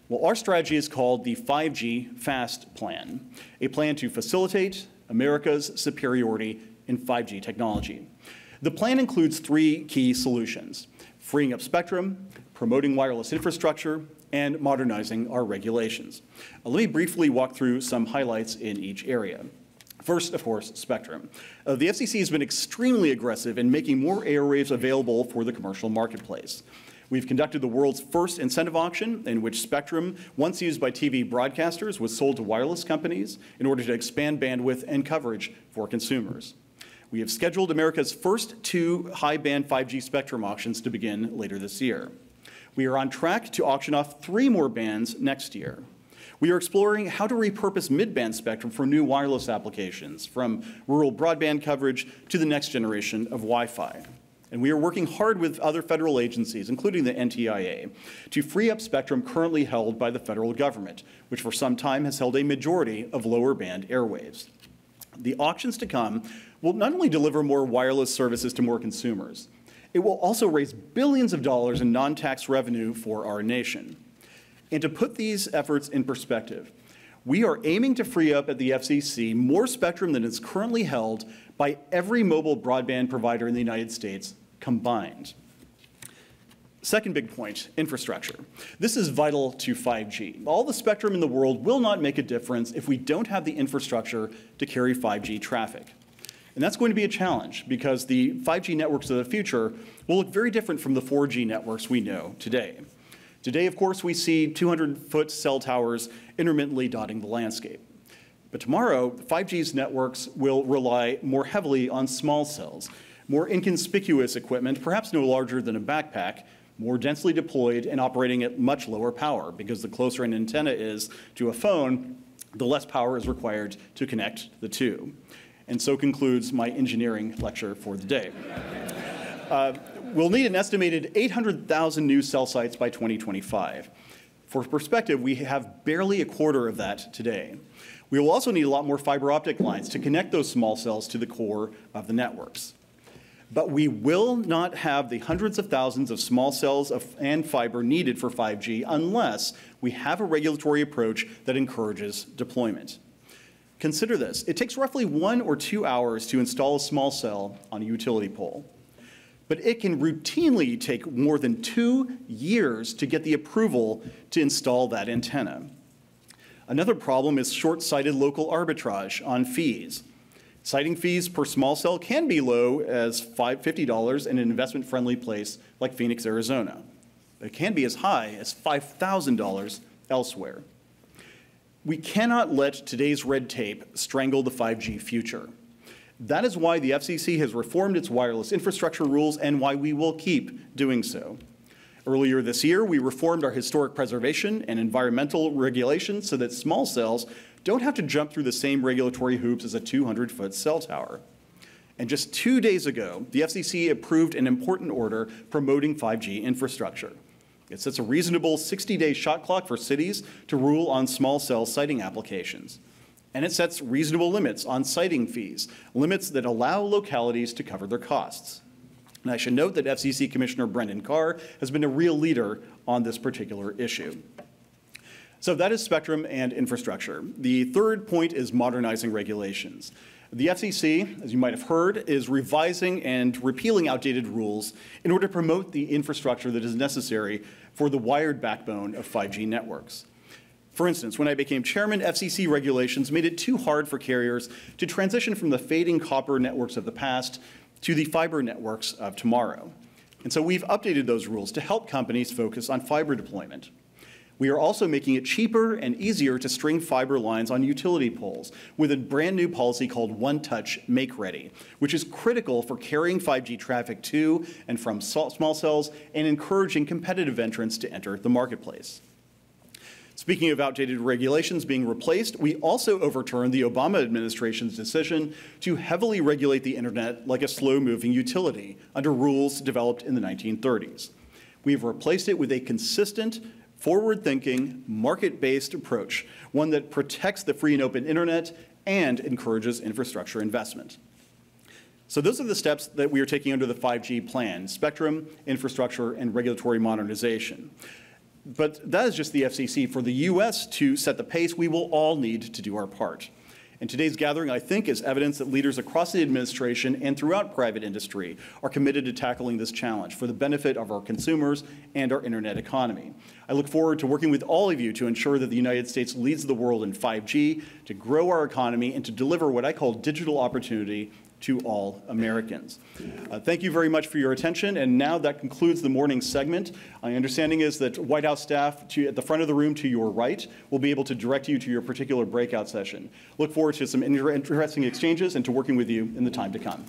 Speaker 8: Well, our strategy is called the 5G FAST Plan, a plan to facilitate America's superiority in 5G technology. The plan includes three key solutions: freeing up spectrum, promoting wireless infrastructure, and modernizing our regulations. Let me briefly walk through some highlights in each area. First, of course, spectrum. The FCC has been extremely aggressive in making more airwaves available for the commercial marketplace. We've conducted the world's first incentive auction in which spectrum, once used by TV broadcasters, was sold to wireless companies in order to expand bandwidth and coverage for consumers. We have scheduled America's first 2 high-band 5G spectrum auctions to begin later this year. We are on track to auction off 3 more bands next year. We are exploring how to repurpose mid-band spectrum for new wireless applications, from rural broadband coverage to the next generation of Wi-Fi. And we are working hard with other federal agencies, including the NTIA, to free up spectrum currently held by the federal government, which for some time has held a majority of lower band airwaves. The auctions to come will not only deliver more wireless services to more consumers, it will also raise billions of dollars in non-tax revenue for our nation. And to put these efforts in perspective, we are aiming to free up at the FCC more spectrum than is currently held by every mobile broadband provider in the United States combined. Second big point, infrastructure. This is vital to 5G. All the spectrum in the world will not make a difference if we don't have the infrastructure to carry 5G traffic. And that's going to be a challenge because the 5G networks of the future will look very different from the 4G networks we know today. Today, of course, we see 200-foot cell towers intermittently dotting the landscape. But tomorrow, 5G's networks will rely more heavily on small cells, more inconspicuous equipment, perhaps no larger than a backpack, more densely deployed and operating at much lower power, because the closer an antenna is to a phone, the less power is required to connect the two. And so concludes my engineering lecture for the day. We'll need an estimated 800,000 new cell sites by 2025. For perspective, we have barely a quarter of that today. We will also need a lot more fiber optic lines to connect those small cells to the core of the networks. But we will not have the hundreds of thousands of small cells and fiber needed for 5G unless we have a regulatory approach that encourages deployment. Consider this. It takes roughly 1 or 2 hours to install a small cell on a utility pole. But it can routinely take more than 2 years to get the approval to install that antenna. Another problem is short-sighted local arbitrage on fees. Siting fees per small cell can be low as $50 in an investment-friendly place like Phoenix, Arizona. It can be as high as $5,000 elsewhere. We cannot let today's red tape strangle the 5G future. That is why the FCC has reformed its wireless infrastructure rules and why we will keep doing so. Earlier this year, we reformed our historic preservation and environmental regulations so that small cells don't have to jump through the same regulatory hoops as a 200-foot cell tower. And just 2 days ago, the FCC approved an important order promoting 5G infrastructure. It sets a reasonable 60-day shot clock for cities to rule on small cell siting applications. And it sets reasonable limits on siting fees, limits that allow localities to cover their costs. And I should note that FCC Commissioner Brendan Carr has been a real leader on this particular issue. So that is spectrum and infrastructure. The third point is modernizing regulations. The FCC, as you might have heard, is revising and repealing outdated rules in order to promote the infrastructure that is necessary for the wired backbone of 5G networks. For instance, when I became chairman, FCC regulations made it too hard for carriers to transition from the fading copper networks of the past to the fiber networks of tomorrow. And so we've updated those rules to help companies focus on fiber deployment. We are also making it cheaper and easier to string fiber lines on utility poles with a brand new policy called One Touch Make Ready, which is critical for carrying 5G traffic to and from small cells and encouraging competitive entrants to enter the marketplace. Speaking of outdated regulations being replaced, we also overturned the Obama administration's decision to heavily regulate the internet like a slow-moving utility under rules developed in the 1930s. We've replaced it with a consistent, forward-thinking, market-based approach, one that protects the free and open internet and encourages infrastructure investment. So those are the steps that we are taking under the 5G plan: spectrum, infrastructure, and regulatory modernization. But that is just the FCC. For the U.S. to set the pace, we will all need to do our part. And today's gathering, I think, is evidence that leaders across the administration and throughout private industry are committed to tackling this challenge for the benefit of our consumers and our internet economy. I look forward to working with all of you to ensure that the United States leads the world in 5G, to grow our economy, and to deliver what I call digital opportunity to all Americans. Thank you very much for your attention, and now that concludes the morning segment. My understanding is that White House staff at the front of the room to your right will be able to direct you to your particular breakout session. Look forward to some interesting exchanges and to working with you in the time to come.